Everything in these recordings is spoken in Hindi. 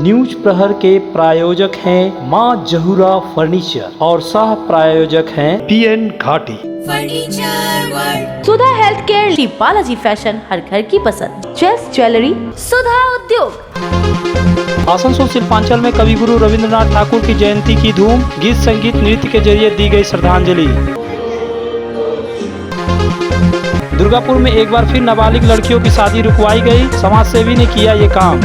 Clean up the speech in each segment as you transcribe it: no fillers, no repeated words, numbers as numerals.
न्यूज प्रहर के प्रायोजक हैं मां जहूरा फर्नीचर और सह प्रायोजक हैं PN घाटी फर्नीचर वर्ल्ड। सुधा हेल्थ केयर, बालाजी फैशन, हर घर की पसंद, चेस ज्वेलरी, सुधा उद्योग। आसनसोल शिल्पांचल में कवि गुरु रविंद्रनाथ ठाकुर की जयंती की धूम, गीत संगीत नृत्य के जरिए दी गई श्रद्धांजलि। दुर्गापुर में एक बार फिर नाबालिग लड़कियों की शादी रुकवाई गई, समाज सेवी ने किया ये काम।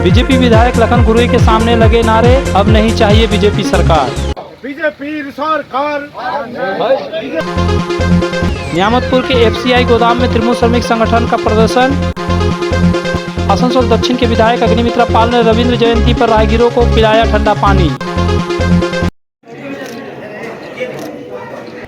बीजेपी विधायक लखन गुरुई के सामने लगे नारे, अब नहीं चाहिए बीजेपी सरकार। बीजेपी सरकार। नियामतपुर के FCI गोदाम में तृणमूल श्रमिक संगठन का प्रदर्शन। आसनसोल दक्षिण के विधायक अग्निमित्रा पाल ने रविंद्र जयंती पर राहगीरों को पिलाया ठंडा पानी।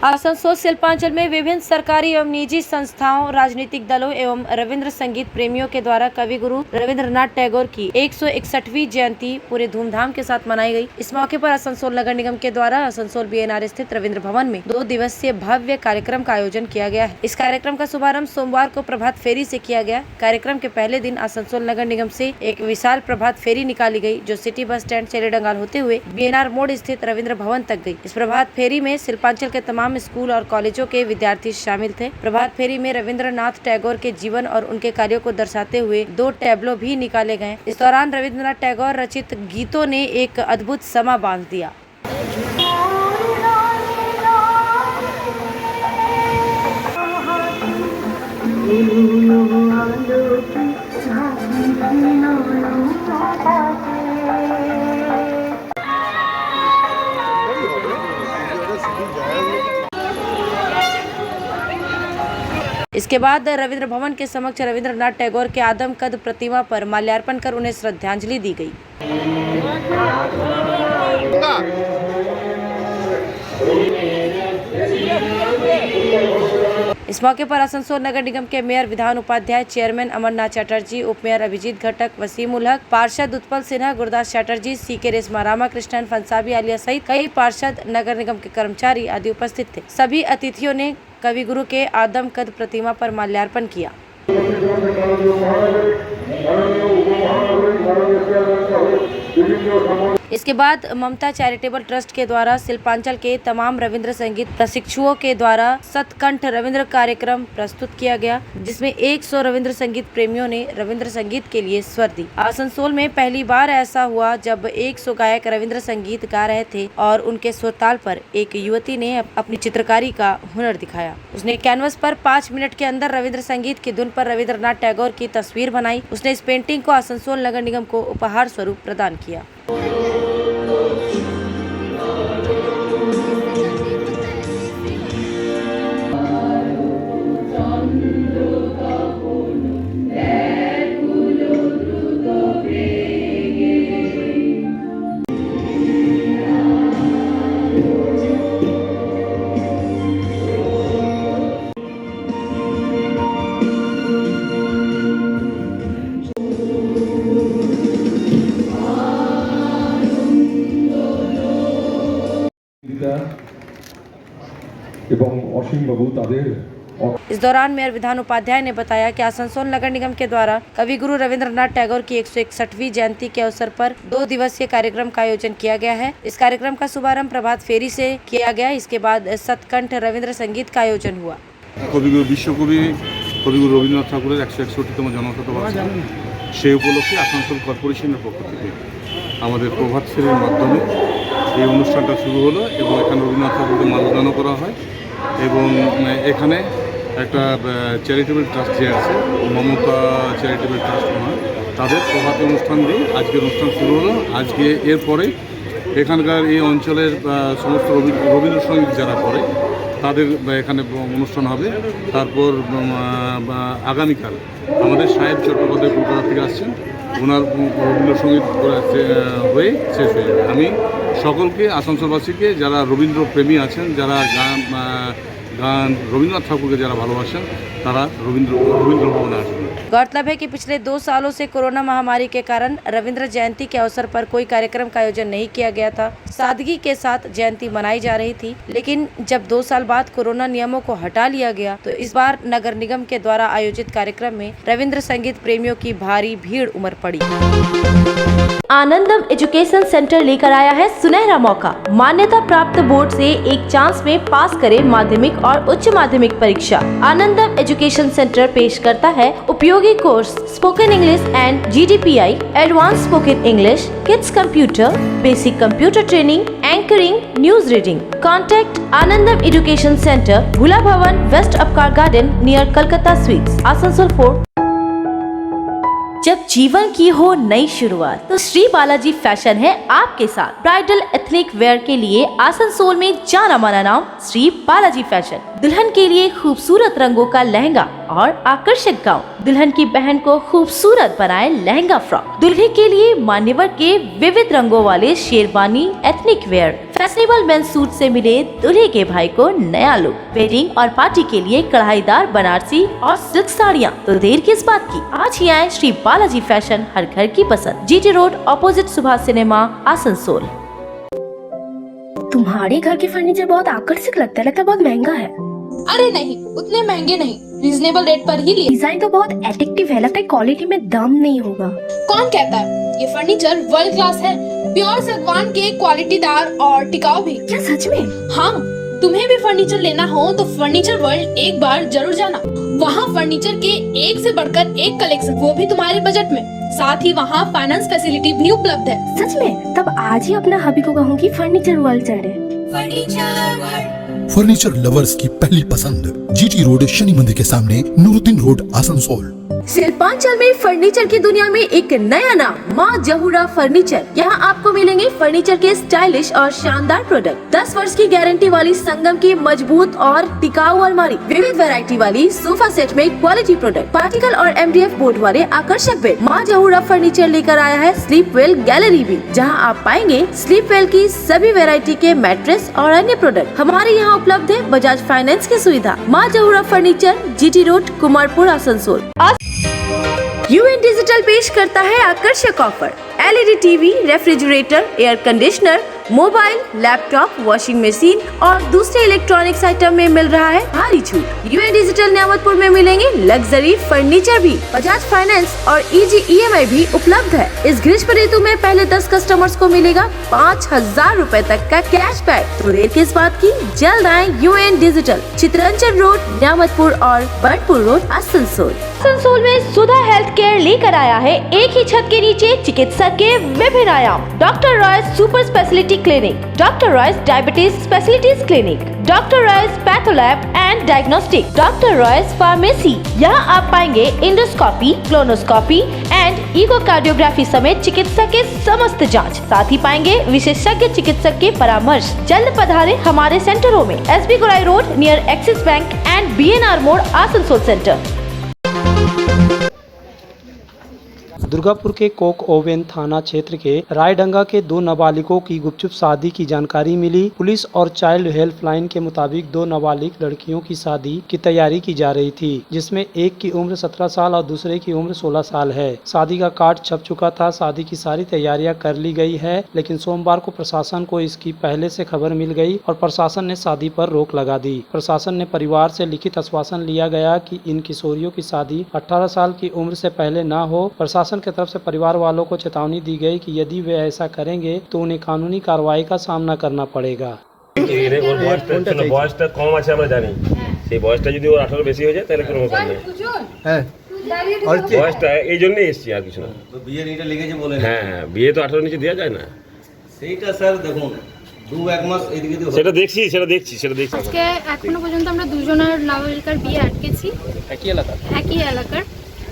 आसनसोल शिल्पांचल में विभिन्न सरकारी एवं निजी संस्थाओं, राजनीतिक दलों एवं रविंद्र संगीत प्रेमियों के द्वारा कवि गुरु रविंद्रनाथ टैगोर की 161वीं जयंती पूरे धूमधाम के साथ मनाई गई। इस मौके पर आसनसोल नगर निगम के द्वारा आसनसोल BNR स्थित रविंद्र भवन में 2 दिवसीय भव्य कार्यक्रम का आयोजन किया गया है। इस कार्यक्रम का शुभारंभ सोमवार को प्रभात फेरी से किया गया। कार्यक्रम के पहले दिन आसनसोल नगर निगम से एक विशाल प्रभात फेरी निकाली गई, जो सिटी बस स्टैंड चेलेडंगाल होते हुए BNR मोड़ स्थित रविंद्र भवन तक गई। इस प्रभात फेरी में शिल्पांचल के तमाम स्कूल और कॉलेजों के विद्यार्थी शामिल थे। प्रभात फेरी में रविंद्रनाथ टैगोर के जीवन और उनके कार्यों को दर्शाते हुए 2 टैब्लो भी निकाले गए। इस दौरान रविंद्रनाथ टैगोर रचित गीतों ने एक अद्भुत समा बांध दिया। इसके बाद रविंद्र भवन के समक्ष रविंद्रनाथ टैगोर के आदम कद प्रतिमा पर माल्यार्पण कर उन्हें श्रद्धांजलि दी गई। इस मौके पर आसनसोल नगर निगम के मेयर विधान उपाध्याय, चेयरमैन अमरनाथ चटर्जी, उपमेयर अभिजीत घटक, वसीम उल हक, पार्षद उत्पल सिन्हा, गुरदास चटर्जी, CK रेशमा, रामाकृष्णन, फंसाबी आलिया सहित कई पार्षद, नगर निगम के कर्मचारी आदि उपस्थित थे। सभी अतिथियों ने कवि गुरु के आदम कद प्रतिमा पर माल्यार्पण किया। इसके बाद ममता चैरिटेबल ट्रस्ट के द्वारा शिल्पांचल के तमाम रविंद्र संगीत प्रशिक्षुओं के द्वारा सतकंठ रविंद्र कार्यक्रम प्रस्तुत किया गया, जिसमें 100 रविंद्र संगीत प्रेमियों ने रविंद्र संगीत के लिए स्वर दी। आसनसोल में पहली बार ऐसा हुआ जब 100 गायक रविंद्र संगीत गा रहे थे और उनके स्वरताल पर एक युवती ने अपनी चित्रकारी का हुनर दिखाया। उसने कैनवस पर 5 मिनट के अंदर रविंद्र संगीत की धुन पर रविंद्रनाथ टैगोर की तस्वीर बनाई। उसने इस पेंटिंग को आसनसोल नगर निगम को उपहार स्वरूप प्रदान किया। इस दौरान मेयर विधान उपाध्याय ने बताया कि आसनसोल नगर निगम के द्वारा कवि गुरु रविंद्रनाथ टैगोर की 161वीं जयंती के अवसर पर 2 दिवसीय कार्यक्रम का आयोजन किया गया है। इस कार्यक्रम का शुभारंभ प्रभात फेरी से किया गया। इसके बाद सतकंठ रविंद्र संगीत का आयोजन हुआ। कविगुरु विश्वकवि कविगुरु रविंद्रनाथ ठाकुरेर 161तम जन्मशतबार्षिकी সেই উপলক্ষে আসানসোল কর্পোরেশনের পক্ষ থেকে আমাদের প্রভাত ফেরির মাধ্যমে এই অনুষ্ঠানটা শুরু হলো এবং এখানে রবীন্দ্রনাথ ঠাকুরকে মাল্যদানও করা হয় এবং এখানে একটা চ্যারিটেবল ট্রাস্ট যে আছে মমতা চ্যারিটেবল ট্রাস্ট তাদের প্রভাতী অনুষ্ঠান দিয়ে আজকের অনুষ্ঠান শুরু হলো। আজকে এরপরে এখানকার এই অঞ্চলের সমস্ত রবীন্দ্রসঙ্গীত যারা করে তাদের এখানে অনুষ্ঠান হবে। তারপর আগামীকাল আমাদের সাহেব চট্টোপাধ্যায় কলকাতা থেকে আসছেন, ওনার রবীন্দ্রসঙ্গীত হয়ে শেষ হয়ে যাবে। আমি সকলকে আসানসোলবাসীকে যারা রবীন্দ্র প্রেমী আছেন, যারা গান রবীন্দ্রনাথ ঠাকুরকে যারা ভালোবাসেন, তারা রবীন্দ্র ভবনে আসবেন। गौरतलब है कि पिछले 2 सालों से कोरोना महामारी के कारण रविंद्र जयंती के अवसर पर कोई कार्यक्रम का आयोजन नहीं किया गया था। सादगी के साथ जयंती मनाई जा रही थी, लेकिन जब 2 साल बाद कोरोना नियमों को हटा लिया गया तो इस बार नगर निगम के द्वारा आयोजित कार्यक्रम में रविंद्र संगीत प्रेमियों की भारी भीड़ उमड़ पड़ी। आनंदम एजुकेशन सेंटर लेकर आया है सुनहरा मौका। मान्यता प्राप्त बोर्ड से एक चांस में पास करें माध्यमिक और उच्च माध्यमिक परीक्षा। आनंदम एजुकेशन सेंटर पेश करता है उपयोगी course spoken English and GDPI, advance spoken English, kids computer, basic computer training, anchoring, news reading. Contact Anandam education centre, Bhula Bhavan, west Upkar garden, near Calcutta sweets, Asansol 4। जब जीवन की हो नई शुरुआत तो श्री बालाजी फैशन है आपके साथ। ब्राइडल एथनिक वेयर के लिए आसनसोल में जाना माना नाम श्री बालाजी फैशन। दुल्हन के लिए खूबसूरत रंगों का लहंगा और आकर्षक गाउन, दुल्हन की बहन को खूबसूरत बनाए लहंगा फ्रॉक, दुल्हे के लिए मान्यवर के विविध रंगों वाले sherwani ethnic wear, fashionable men's suit से मिले दुल्हे के भाई को नया लुक, वेडिंग और पार्टी के लिए कढ़ाईदार बनारसी और सिल्क साड़ियाँ। तो देर किस बात की, आज ही आए श्री बालाजी फैशन, हर घर की पसंद, GT road opposite Subhash cinema, Asansol. तुम्हारे घर के फर्नीचर बहुत आकर्षक लगता है बहुत महंगा है। अरे नहीं, उतने महंगे नहीं, रीजनेबल रेट पर ही लिए। डिजाइन तो बहुत एट्रैक्टिव है, लगता है क्वालिटी में दम नहीं होगा। कौन कहता है? ये फर्नीचर वर्ल्ड क्लास है, प्योर सागवान के, क्वालिटीदार और टिकाऊ भी। क्या सच में? हाँ, तुम्हें भी फर्नीचर लेना हो तो फर्नीचर वर्ल्ड एक बार जरूर जाना। वहाँ फर्नीचर के एक से बढ़कर एक कलेक्शन, वो भी तुम्हारे बजट में। साथ ही वहाँ फाइनेंस फैसिलिटी भी उपलब्ध है। सच में? तब आज ही अपना हबी को कहूँगी फर्नीचर वर्ल्ड चढ़े। फर्नीचर वर्ल्ड, फर्नीचर लवर्स की पहली पसंद, GT रोड, शनि मंदिर के सामने, नूरुद्दीन रोड, आसनसोल। शिल्पांचल में फर्नीचर की दुनिया में एक नया नाम, माँ जहूरा फर्नीचर। यहाँ आपको मिलेंगे फर्नीचर के स्टाइलिश और शानदार प्रोडक्ट। 10 वर्ष की गारंटी वाली संगम की मजबूत और टिकाऊ अलमारी, विविध वैरायटी वाली सोफा सेट में क्वालिटी प्रोडक्ट, पार्टिकल और MDF बोर्ड वाले आकर्षक बेड। माँ जहूरा फर्नीचर लेकर आया है स्लीप वेल गैलरी भी, जहाँ आप पाएंगे स्लीप वेल की सभी वैरायटी के मैट्रेस और अन्य प्रोडक्ट। हमारे यहाँ उपलब्ध है बजाज फाइनेंस की सुविधा। माँ Jahura furniture, GT road, Kumarpur, Asansol. UN digital पेश करता है आकर्षक offer. LED TV, refrigerator, air conditioner, mobile, laptop, washing machine और दूसरे इलेक्ट्रॉनिक्स आइटम में मिल रहा है भारी छूट। UN डिजिटल न्यामतपुर में मिलेंगे लग्जरी फर्नीचर भी। बजाज फाइनेंस और EG EMI भी उपलब्ध है। इस ग्रीष्म ऋतु में पहले 10 कस्टमर्स को मिलेगा 5000 रूपए तक का कैशबैक। तो देर किस बात की, जल्द आए UN डिजिटल, चित्रंचन रोड, न्यामतपुर और बर्डपुर रोड, आसनसोल। आसनसोल में सुधा हेल्थ केयर लेकर आया है एक ही छत के नीचे चिकित्सक के विभिन्न आयाम। Doctor Royce super speciality clinic, doctor Royce diabetes specialities clinic, doctor Royce patholab and diagnostic, doctor Royce pharmacy. यहाँ आप पाएंगे इंडोस्कोपी, क्लोनोस्कोपी एंड इकोकार्डियोग्राफी समेत चिकित्सा के समस्त जांच। साथ ही पाएंगे विशेषज्ञ चिकित्सक के परामर्श। जल्द पधारे हमारे सेंटरों में, SB Gorai road near axis bank and BNR मोड़, आसनसोल सेंटर। दुर्गापुर के कोक ओवेन थाना क्षेत्र के रायडंगा के 2 नाबालिगों की गुपचुप शादी की जानकारी मिली। पुलिस और चाइल्ड हेल्पलाइन के मुताबिक 2 नाबालिग लड़कियों की शादी की तैयारी की जा रही थी, जिसमें एक की उम्र 17 साल और दूसरे की उम्र 16 साल है। शादी का कार्ड छप चुका था, शादी की सारी तैयारियां कर ली गई है, लेकिन सोमवार को प्रशासन को इसकी पहले से खबर मिल गई और प्रशासन ने शादी पर रोक लगा दी। प्रशासन ने परिवार से लिखित आश्वासन लिया गया कि इन किशोरियों की शादी 18 साल की उम्र से पहले न हो। प्रशासन की तरफ से परिवार वालों को चेतावनी दी गई कि यदि वे ऐसा करेंगे तो उन्हें कानूनी कार्रवाई का सामना करना पड़ेगा। বয়সটা কম আছে আমরা জানি, সেই বয়সটা যদি ওর 18 বেশি হয়ে যায় তাহলে কোনো ব্যাপার নেই। হ্যাঁ, বয়সটা এই জন্যই এসছি, আর কিছু না। তো বিয়ের এটা লেগেছে বলে? হ্যাঁ হ্যাঁ, বিয়ে তো 18 নিচে দেওয়া যায় না। সেইটা স্যার দেখুন 2-1 মাস এদিকে দিয়ে সেটা দেখছি। আজকে এখনো পর্যন্ত আমরা দুজনের নাবালিকার বিয়ে আটকেছি। একই এলাকার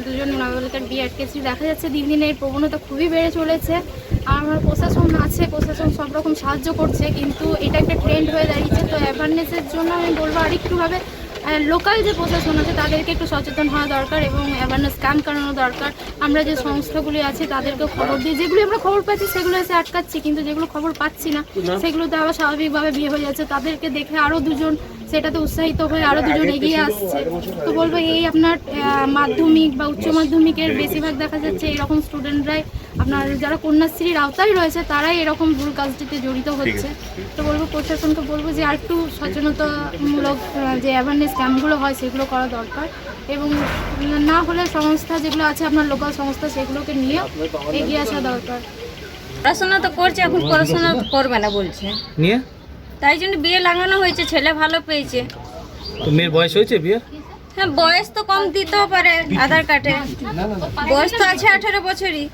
দুজন নাবালিকার বিয়ে আটকেছি। দেখা যাচ্ছে দিন দিন এর প্রবণতা খুবই বেড়ে চলেছে। আমার প্রশাসন আছে, প্রশাসন সব রকম সাহায্য করছে, কিন্তু এটা একটা ট্রেন্ড হয়ে দাঁড়িয়েছে। তো অ্যাওয়ারনেসের জন্য আমি বলবো আরেকটুভাবে লোকাল যে প্রশাসন আছে তাদেরকে একটু সচেতন হওয়া দরকার এবং অ্যাওয়ারনেস ক্যাম্প করানো দরকার। আমরা যে সংস্থাগুলি আছে তাদেরকে খবর দিই, যেগুলো আমরা খবর পাচ্ছি সেগুলো এসে আটকাচ্ছি, কিন্তু যেগুলো খবর পাচ্ছি না সেগুলোতে আবার স্বাভাবিকভাবে বিয়ে হয়ে যাচ্ছে। তাদেরকে দেখে আরও দুজন সেটাতে উৎসাহিত হয়ে আরও দুজন এগিয়ে আসছে। তো বলবো এই আপনার মাধ্যমিক বা উচ্চ মাধ্যমিকের বেশিরভাগ দেখা যাচ্ছে এরকম স্টুডেন্টরাই আপনার যারা কন্যাশ্রীর আওতায় রয়েছে তারাই এরকম ভুল কাজটিতে জড়িত হচ্ছে। তো বলবো প্রশাসনকে বলবো যে আর একটু সচেতনতামূলক যে অ্যাওয়ারনেস ক্যাম্পগুলো হয় সেগুলো করা দরকার, এবং না হলে সংস্থা যেগুলো আছে আপনার লোকাল সংস্থা সেগুলোকে নিয়ে এগিয়ে আসা দরকার। পড়াশোনা তো করছে, এখন পড়াশোনা করবে না বলছে, নিয়ে তাই জন্য বিয়ে লাগানো হয়েছে। ছেলে ভালো পেয়েছে। তো মেয়ের বয়স হয়েছে বিয়ে? হ্যাঁ, বয়স তো কম দিতেও পারে আধার কার্ডে, বয়স তো আছে 18 বছরই।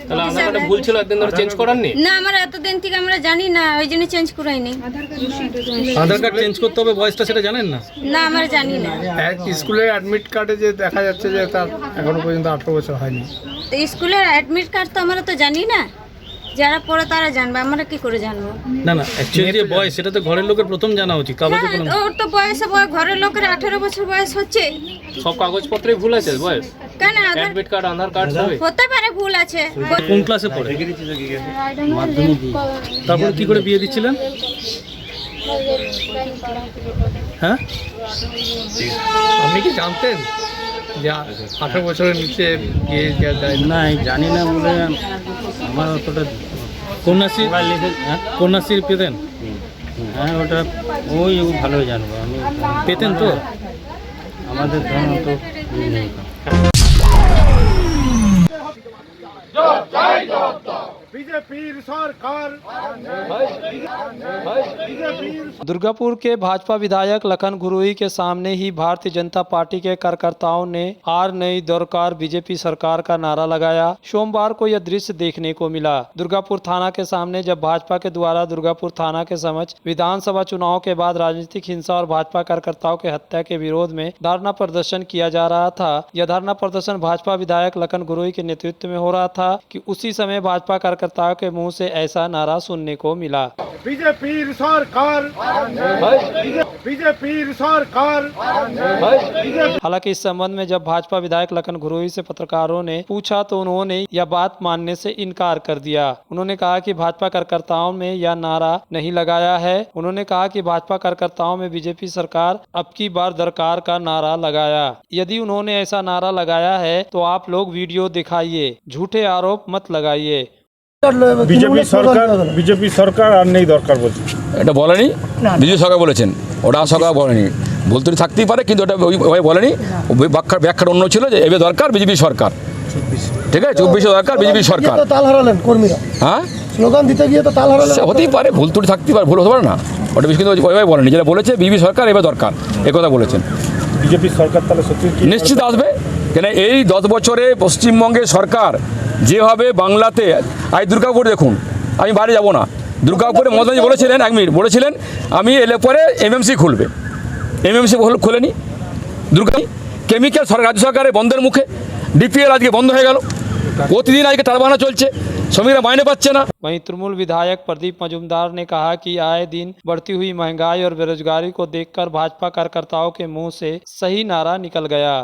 তাহলে আধার কার্ডে ভুল ছিল, একদিন ধরে চেঞ্জ করাননি? না, আমরা এতদিন থেকে আমরা জানি না, ওই জন্য চেঞ্জ করাইনি। আধার কার্ড চেঞ্জ করতে হবে বয়সটা, সেটা জানেন না? না, আমরা জানি না। স্কুলের অ্যাডমিট কার্ডে যে দেখা যাচ্ছে যে তার এখনো পর্যন্ত 18 বছর হয়নি। তো স্কুলের অ্যাডমিট কার্ড তো আমরা তো জানি না, যারা পড়ে তারা জানবে, আমরা কি করে জানবো? না না, অ্যাকচুয়ালি যে বয়স সেটা তো ঘরের লোকের প্রথম জানা উচিত। কাগজে হ্যাঁ, ওর তো বয়সে ঘরের লোকের 18 বছর বয়স হচ্ছে। সব কাগজপত্রে ভুল আছে বয়স? কেন অ্যাডমিট কার্ড, আধার কার্ড সবই হতে পারে ভুল আছে। কোন ক্লাসে পড়ে? তারপরে কি করে বিয়ে দিচ্ছিলেন? হ্যাঁ, আপনি কি জানতেন যে 18 বছরের নিচে বিয়ে দেওয়া যায় না? না জানি না বলে আমার অতটা। কন্যাশ্রী কন্যাশ্রী পেতেন? হ্যাঁ, ওটা ওই ভালো জানবো আমি। পেতেন তো? আমাদের ধর্ম তো নেই। बीजेपी सरकार दुर्गापुर के भाजपा विधायक लखन गुरुई के सामने ही भारतीय जनता पार्टी के कार्यकर्ताओं ने आर नई दरकार बीजेपी सरकार का नारा लगाया। सोमवार को यह दृश्य देखने को मिला। दुर्गापुर थाना के सामने जब भाजपा के द्वारा दुर्गापुर थाना के समक्ष विधानसभा चुनाव के बाद राजनीतिक हिंसा और भाजपा कार्यकर्ताओं के हत्या के विरोध में धरना प्रदर्शन किया जा रहा था। यह धरना प्रदर्शन भाजपा विधायक लखन गुरुई के नेतृत्व में हो रहा था कि उसी समय भाजपा कार्यकर्ताओं के मुंह से ऐसा नारा सुनने को मिला। बीजेपी सरकार, बीजेपी सरकार। हालांकि इस संबंध में जब भाजपा विधायक लखन गुरुई से पत्रकारों ने पूछा तो उन्होंने यह बात मानने से इनकार कर दिया। उन्होंने कहा कि भाजपा कार्यकर्ताओं में यह नारा नहीं लगाया है। उन्होंने कहा कि भाजपा कार्यकर्ताओं में बीजेपी सरकार अब की बार दरकार का नारा लगाया। यदि उन्होंने ऐसा नारा लगाया है तो आप लोग वीडियो दिखाइए, झूठे आरोप मत लगाइए। বিজেপি সরকার আর নেই দরকার বলছে, এটা বলেনি, বিজেপি সরকার বলেছেন, ওটা সরকার বলেনি। ভুল ত্রুটি থাকতেই পারে, কিন্তু ওটা ওইভাবে বলেনি। ব্যাখ্যাটা অন্য ছিল যে এবে দরকার বিজেপি সরকার, ঠিক আছে, 24 দরকার বিজেপি সরকার। তাল হারালেন কর্মীরা, হ্যাঁ, স্লোগান দিতে গিয়ে তো তাল হারালেন। হতেই পারে, ভুল ত্রুটি থাকতেই পারে, ভুল হতে পারে না, ওটা কিন্তু ওইভাবে বলেনি। যেটা বলেছে বিজেপি সরকার এবে দরকার, এ কথা বলেছেন। বিজেপি সরকার তাহলে সত্যি নিশ্চিত আসবে, কেন এই 10 বছরে পশ্চিমবঙ্গের সরকার যেভাবে বাংলাতে, আজ দুর্গাপুর দেখুন, আমি বাড়ি যাব না, দুর্গাপুরে মমতা বলেছিলেন, 1 মিনিট বলেছিলেন আমি এলে পরে এমএমসি খুলবে, এমএমসি খোলেনি। দুর্গা কেমিক্যাল রাজ্য সরকারের বন্ধের মুখে, ডিপিএল আজকে বন্ধ হয়ে গেল, প্রতিদিন আজকে টারবানা চলছে, শ্রমিকরা মাইনে পাচ্ছে না। वहीं तृणमूल विधायक प्रदीप मजूमदार ने कहा कि आए दिन बढ़ती हुई महंगाई और बेरोजगारी को देखकर भाजपा कार्यकर्ताओं के मुंह से सही नारा निकल गया।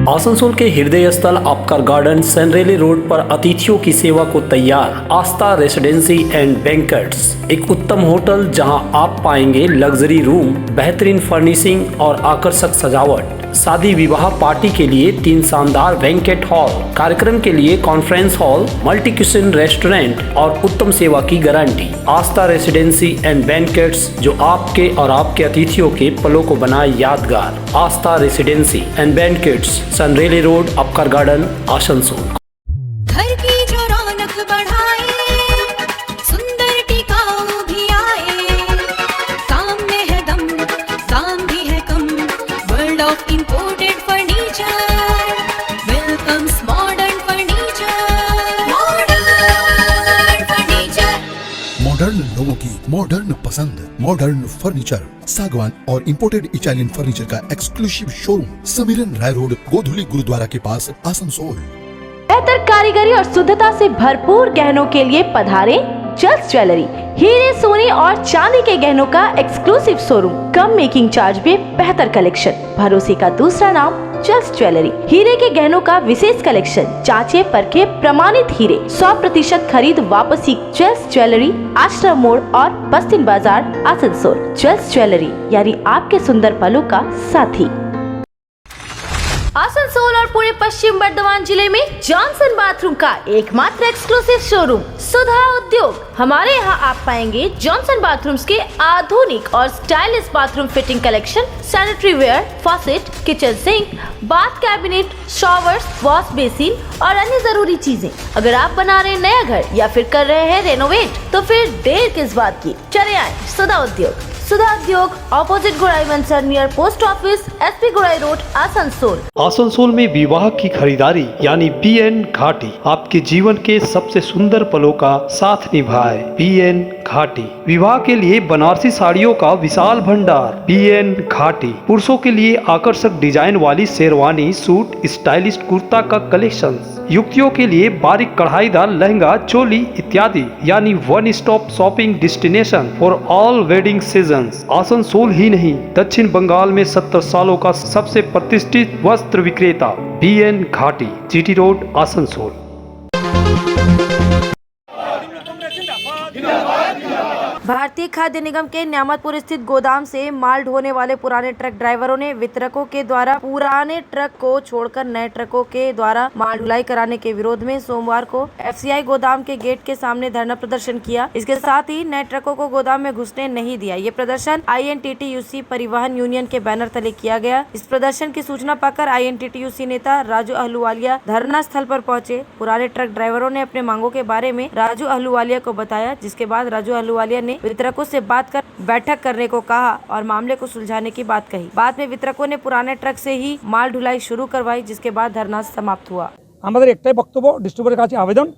आसनसोल के हृदय स्थल आपका गार्डन सनरेली रोड पर अतिथियों की सेवा को तैयार आस्था रेसिडेंसी एंड बैंक्वेट्स, एक उत्तम होटल जहां आप पाएंगे लग्जरी रूम, बेहतरीन फर्निशिंग और आकर्षक सजावट, शादी विवाह पार्टी के लिए 3 शानदार बैंकेट हॉल, कार्यक्रम के लिए conference hall, multi kitchen restaurant और उत्तम सेवा की guarantee. Aastha residency and banquets, जो आपके और आपके अतिथियों के पलों को बनाए यादगार। Aastha residency and banquets, Senraleigh road, Upkar garden, Asansol. घर की जो रौनक बढ़ाए, सुंदर टिकाऊ भी आए, काम में है दम, काम भी है कम, world of imported furniture, welcomes modern furniture, modern furniture. Modern लोगों की मॉडर्न पसंद, मॉडर्न फर्नीचर, सागवान और इंपोर्टेड इटालियन फर्नीचर का exclusive showroom, Samiran Rai road, Godhuli Gurudwara के पास, आसनसोल। बेहतर कारीगरी और शुद्धता से भरपूर गहनों के लिए पधारें जस्ट ज्वेलरी। हीरे, सोने और चांदी के गहनों का एक्सक्लूसिव शोरूम, कम मेकिंग चार्ज में बेहतर कलेक्शन, भरोसे का दूसरा नाम चल्स ज्वेलरी, हीरे के गहनों का विशेष कलेक्शन, जांचे परखे प्रमाणित हीरे, 100% खरीद वापसी। चल्स ज्वेलरी, आश्रम मोड़ और बस्तिन बाजार, आसनसोल। चल्स ज्वेलरी यानी आपके सुंदर पलों का साथी। आसनसोल और पूरे पश्चिम बर्धमान जिले में जॉनसन बाथरूम का एकमात्र एक्सक्लूसिव शोरूम सुधा उद्योग। हमारे यहाँ आप पाएंगे जॉनसन बाथरूम्स के आधुनिक और stylish bathroom fitting collection, sanitary wear, faucet, kitchen sink, bath cabinet, showers, wash basin और अन्य जरूरी चीजें। अगर आप बना रहे हैं नया घर या फिर कर रहे हैं रेनोवेट तो फिर देर किस बात की, चले आए सुधा उद्योग। सुधा उद्योग ऑपोजिट गुड़ाई वंसर नियर पोस्ट ऑफिस, एसपी गुड़ाई रोड, आसनसोल। आसनसोल में विवाह की खरीदारी यानी BN घाटी आपके जीवन के सबसे सुंदर पलों का साथ निभाए। BN घाटी विवाह के लिए बनारसी साड़ियों का विशाल भंडार। BN घाटी पुरुषों के लिए आकर्षक डिजाइन वाली शेरवानी, सूट, स्टाइलिश कुर्ता का कलेक्शन, युवतियों के लिए बारीक कढ़ाईदार लहंगा, चोली इत्यादि यानी one stop shopping destination for all wedding season. Asansol ही नहीं, दक्षिण बंगाल में 70 सालों का सबसे प्रतिष्ठित वस्त्र विक्रेता BN घाटी, GT रोड, आसनसोल। भारतीय खाद्य निगम के न्यामतपुर स्थित गोदाम से माल ढोने वाले पुराने ट्रक ड्राइवरों ने वितरकों के द्वारा पुराने ट्रक को छोड़कर नए ट्रकों के द्वारा माल ढुलाई कराने के विरोध में सोमवार को FCI गोदाम के गेट के सामने धरना प्रदर्शन किया। इसके साथ ही नए ट्रकों को गोदाम में घुसने नहीं दिया। ये प्रदर्शन INTTUC परिवहन यूनियन के बैनर तले किया गया। इस प्रदर्शन की सूचना पाकर INTTUC नेता राजू अहलूवालिया धरना स्थल पर पहुंचे। पुराने ट्रक ड्राइवरों ने अपने मांगों के बारे में राजू अहलूवालिया को बताया, जिसके बाद राजू अहलूवालिया ने वितरकों से बात कर बैठक करने को कहा और मामले को सुलझाने की बात कही। बाद में वितरकों ने पुराने ट्रक से ही माल ढुलाई शुरू करवाई, जिसके बाद धरना समाप्त हुआ। আমাদের একটাই বক্তব্য, ডিস্ট্রিবিউটরের কাছে আবেদন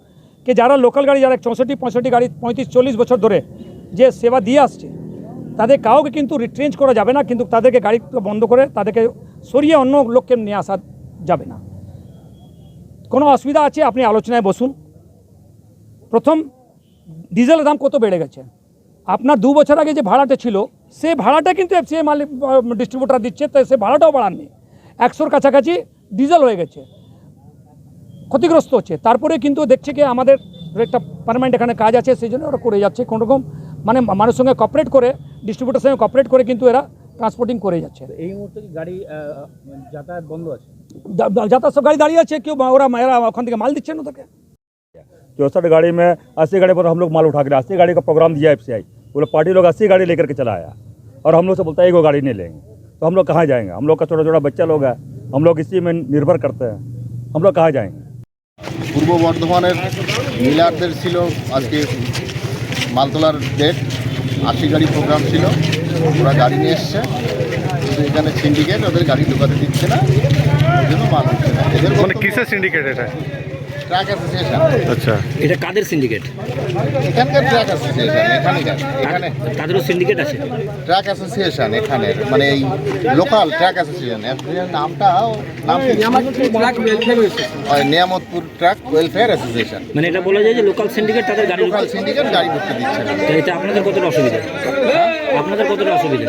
যে যারা লোকাল গাড়ি, যারা 64-65 গাড়ি 35-40 বছর ধরে যে সেবা দিয়ে আসছে তাদের কাউকে কিন্তু রিট্রেঞ্চ করা যাবে না, কিন্তু তাদেরকে গাড়ি বন্ধ করে তাদেরকে সরিয়ে অন্য লোককে নিয়ে আসা যাবে না। কোনো অসুবিধা আছে আপনি আলোচনায় বসুন। প্রথম ডিজেলের দাম কত বেড়ে গেছে, আপনার 2 বছর আগে যে ভাড়াটা ছিল সে ভাড়াটা কিন্তু FCI মালিক ডিস্ট্রিবিউটার দিচ্ছে, তো সে ভাড়াটাও বাড়াননি। 100-র কাছাকাছি ডিজেল হয়ে গেছে, ক্ষতিগ্রস্ত হচ্ছে। তারপরে কিন্তু দেখছে কি আমাদের একটা পার্মানেন্ট এখানে কাজ আছে, সেই জন্য ওরা করে যাচ্ছে কোনোরকম, মানে মানুষের সঙ্গে কপারেট করে, ডিস্ট্রিবিউটার সঙ্গে কপারেট করে কিন্তু এরা ট্রান্সপোর্টিং করে যাচ্ছে। এই মুহূর্তে কি গাড়ি যাতায়াত বন্ধ আছে? যাতায়াত সব গাড়ি দাঁড়িয়ে আছে, কেউ এরা ওখান থেকে মাল দিচ্ছে না তাকে। 64 गाड़ी में 80 गाड़ी पर हम लोग माल उठा के 80 गाड़ी का प्रोग्राम दिया FCI, वो लोग पार्टी लोग 80 गाड़ी लेकर के चला आया और हम लोग से बोलता है 1 गाड़ी नहीं लेंगे, तो हम लोग कहाँ जाएंगे? हम लोग का छोटा छोटा बच्चा लोग है, हम लोग इसी में निर्भर करते हैं, हम लोग कहाँ जाएंगे? পূর্ব বর্ধমানের মিলারদের ছিল আজকে মাল তোলার ডেট, 80 গাড়ি প্রোগ্রাম ছিল, ওরা গাড়ি নিয়ে এসছে, কিন্তু এখানে সিন্ডিকেট ওদের গাড়ি ঢোকাতে দিচ্ছে না, ওই জন্য মাল হচ্ছে না। এদের মানে কিসের সিন্ডিকেট এটা? Truck association. আচ্ছা, এটা কাদের সিন্ডিকেট? এখানকার ট্রাক অ্যাসোসিয়েশন, এখানে তাদেরও সিন্ডিকেট আছে? ট্রাক অ্যাসোসিয়েশন এখানে, মানে এই লোকাল ট্রাক অ্যাসোসিয়েশন। নামটা নিয়ামতপুর ট্রাক ওয়েলফেয়ার অ্যাসোসিয়েশন। মানে এটা বলা যায় যে লোকাল সিন্ডিকেট তাদের গাড়ি, লোকাল সিন্ডিকেট গাড়ি ঢুকতে দিচ্ছে না। এটা আপনাদের কতটা অসুবিধা? আপনাদের কতটা অসুবিধা?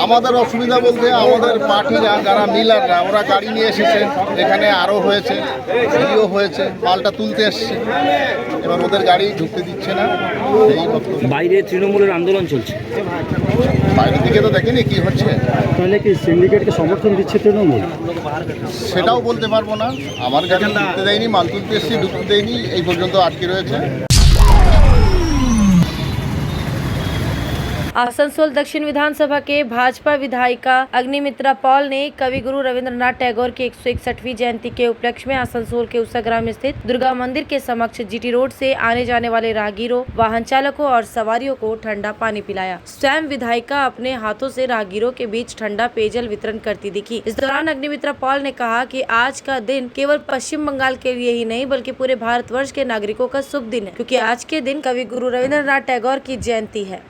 আমাদের অসুবিধা বলতে আমাদের পার্টিরা যারা মিলাররা ওরা গাড়ি নিয়ে এসেছে, এখানে আরও হয়েছে, ভিডিও হয়েছে, মালটা তুলতে এসছে, এবার ওদের গাড়ি ঢুকতে দিচ্ছে না। বাইরে তৃণমূলের আন্দোলন চলছে, বাইরের দিকে তো দেখেনি কি হচ্ছে। তাহলে কি সিন্ডিকেটকে সমর্থন দিচ্ছে তৃণমূল? সেটাও বলতে পারবো না। আমার গাড়ি ঢুকতে দেয়নি, মাল তুলতে এসছি, ঢুকতে দেয়নি, এই পর্যন্ত আটকে রয়েছে। आसनसोल दक्षिण विधानसभा के भाजपा विधायिका अग्निमित्रा पॉल ने कवि गुरु रविंद्रनाथ टैगोर की 161वीं जयंती के उपलक्ष्य में आसनसोल के उषाग्राम स्थित दुर्गा मंदिर के समक्ष GT रोड से आने जाने वाले राहगीरों, वाहन चालकों और सवारियों को ठंडा पानी पिलाया। स्वयं विधायिका अपने हाथों से राहगीरों के बीच ठंडा पेयजल वितरण करती दिखी। इस दौरान अग्निमित्रा पॉल ने कहा कि आज का दिन केवल पश्चिम बंगाल के लिए ही नहीं बल्कि पूरे भारतवर्ष के नागरिकों का शुभ दिन है, क्योंकि आज के दिन कवि गुरु रविंद्रनाथ टैगोर की जयंती है।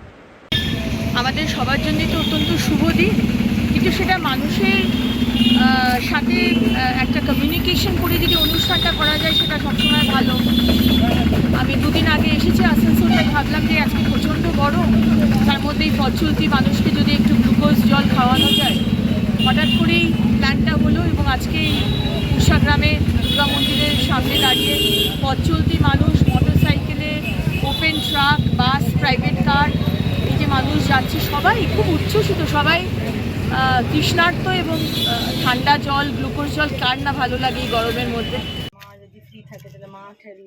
আমাদের সবার জন্য তো অত্যন্ত শুভ দিন, কিন্তু সেটা মানুষের সাথে একটা কমিউনিকেশন করে যদি অনুষ্ঠানটা করা যায় সেটা সবসময় ভালো। আমি 2 দিন আগে এসেছি আসানসোলে, ভাবলাম যে আজকে প্রচণ্ড গরম, তার মধ্যেই পথ চলতি মানুষকে যদি একটু গ্লুকোজ জল খাওয়ানো যায়। হঠাৎ করেই প্ল্যানটা হলো এবং আজকে এই উষাগ্রামে দুর্গা মন্দিরের সামনে দাঁড়িয়ে পথ চলতি মানুষ, মোটরসাইকেলে, ওপেন ট্রাক, বাস, প্রাইভেট কার, এই যে মানুষ যাচ্ছে সবাই খুব উচ্ছ্বসিত, সবাই তৃষ্ণার্ত এবং ঠান্ডা জল, গ্লুকোজ জল কার না ভালো লাগে এই গরমের মধ্যে।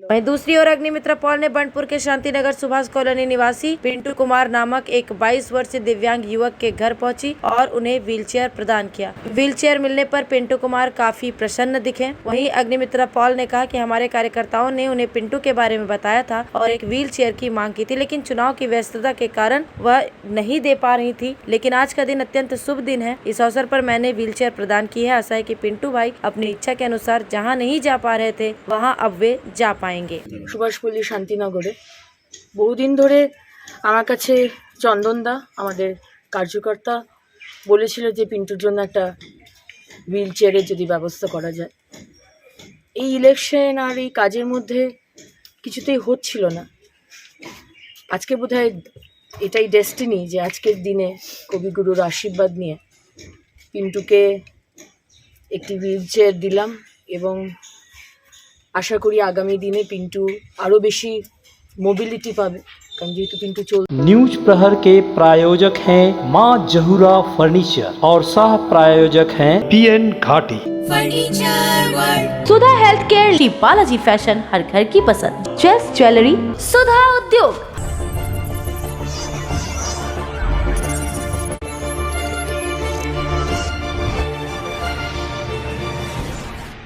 वहीं दूसरी ओर अग्निमित्रा पॉल ने बंटपुर के शांतिनगर सुभाष कॉलोनी निवासी पिंटू कुमार नामक एक 22 वर्षीय दिव्यांग युवक के घर पहुंची और उन्हें व्हीलचेयर प्रदान किया। व्हीलचेयर मिलने पर पिंटू कुमार काफी प्रसन्न दिखे। वहीं अग्निमित्रा पॉल ने कहा कि हमारे कार्यकर्ताओं ने उन्हें पिंटू के बारे में बताया था और एक व्हीलचेयर की मांग की थी, लेकिन चुनाव की व्यस्तता के कारण वह नहीं दे पा रही थी। लेकिन आज का दिन अत्यंत शुभ दिन है। इस अवसर पर मैंने व्हीलचेयर प्रदान की है। आशा है कि पिंटू भाई अपनी इच्छा के अनुसार जहाँ नहीं जा पा रहे थे वहाँ अब वे जा पाएंगे। সুভাষপল্লী শান্তিনগরে বহুদিন ধরে আমার কাছে চন্দনদা আমাদের কার্যকর্তা বলেছিল যে পিন্টুর জন্য একটা হুইল চেয়ারের যদি ব্যবস্থা করা যায়। এই ইলেকশন আর এই কাজের মধ্যে কিছুতেই হচ্ছিল না। আজকে বোধহয় এটাই ডেস্টিনি যে আজকের দিনে কবিগুরুর আশীর্বাদ নিয়ে পিন্টুকে একটি হুইল চেয়ার দিলাম এবং आशा करी आगामी दिने पिंटू आरो बेशी मोबिलिटी पावे कारण जेहेतु पिंटू चल। न्यूज प्रहर के प्रायोजक हैं मां जहूरा फर्नीचर और सह प्रायोजक हैं PN घाटी फर्नीचर वर्ल्ड। सुधा हेल्थ केयर, बालाजी फैशन, हर घर की पसंद, चेस ज्वेलरी, सुधा उद्योग।